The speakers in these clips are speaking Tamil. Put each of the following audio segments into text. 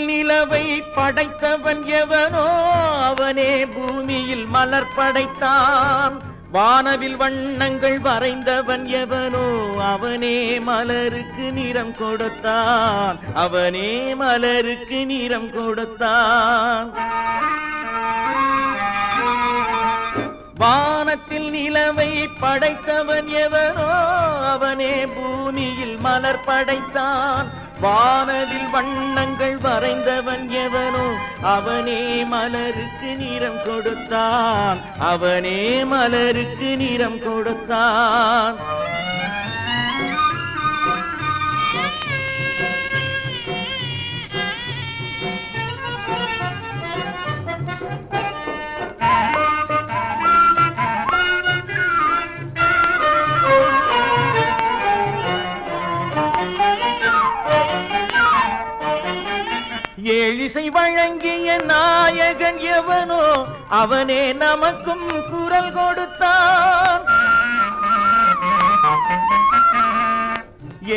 நிலவை படைத்தவன் எவனோ அவனே பூமியில் மலர் படைத்தான். வானவில் வண்ணங்கள் வரைந்தவன் எவனோ அவனே மலருக்கு நிறம் கொடுத்தான். அவனே மலருக்கு நிறம் கொடுத்தான். வானத்தில் நிலவை படைத்தவன் எவனோ அவனே பூமியில் மலர் படைத்தான். வானவில் வண்ணங்கள் வரைந்தவன் எவனோ அவனே மலருக்கு நிறம் கொடுத்தான். அவனே மலருக்கு நிறம் கொடுத்தான். ஏழிசை வழங்கிய நாயகன் எவனோ அவனே நமக்கும் குரல் கொடுத்தான்.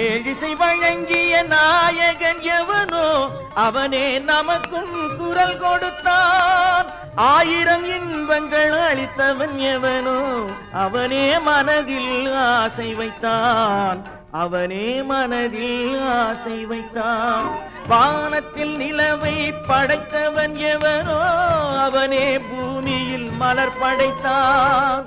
ஏழிசை வழங்கிய நாயகன் எவனோ அவனே நமக்கும் குரல் கொடுத்தான். ஆயிரம் இன்பங்கள் அளித்தவன் எவனோ அவனே மனதில் ஆசை வைத்தான். அவனே மனதில் ஆசை வைத்தான். வானத்தில் நிலவை படைத்தவன் எவனோ அவனே பூமியில் மலர் படைத்தான்.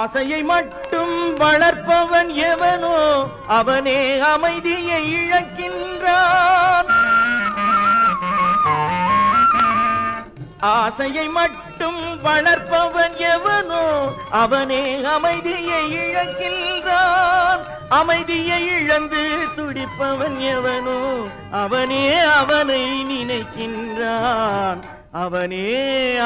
ஆசையை மட்டும் வளர்ப்பவன் எவனோ அவனே அமைதியை இழக்கின்றான். ஆசையை மட்டும் வளர்ப்பவன் எவனோ அவனே அமைதியை இழக்கின்றான். அமைதியை இழந்து துடிப்பவன் எவனோ அவனே அவனை நினைக்கின்றான். அவனே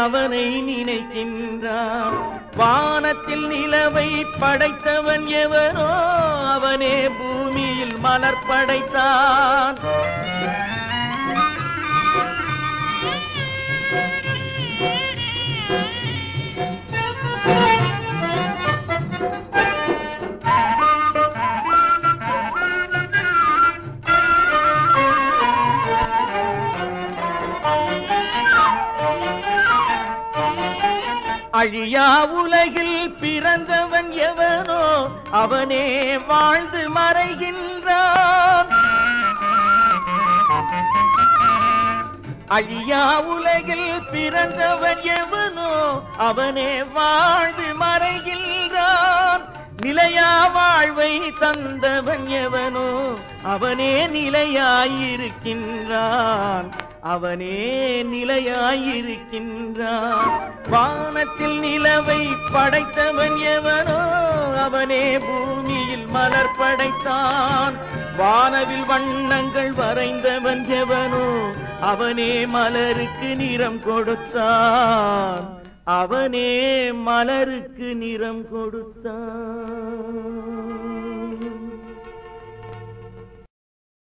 அவனை நினைக்கின்றான். வானத்தில் நிலவை படைத்தவன் எவனோ அவனே பூமியில் மலர் படைத்தான். அழியா உலகில் பிறந்தவன் எவனோ அவனே வாழ்ந்து மறைகின்றான். அழியா உலகில் பிறந்தவன் எவனோ அவனே வாழ்ந்து மறைகின்றான். நிலையா வாழ்வை தந்தவன் எவனோ அவனே நிலையாயிருக்கின்றான். அவனே நிலையாயிருக்கின்றான். வானத்தில் நிலவை படைத்தவன் எவனோ அவனே பூமியில் மலர் படைத்தான். வானவில் வண்ணங்கள் வரைந்தவன் எவனோ அவனே மலருக்கு நிறம் கொடுத்தான். அவனே மலருக்கு நிறம் கொடுத்தான்.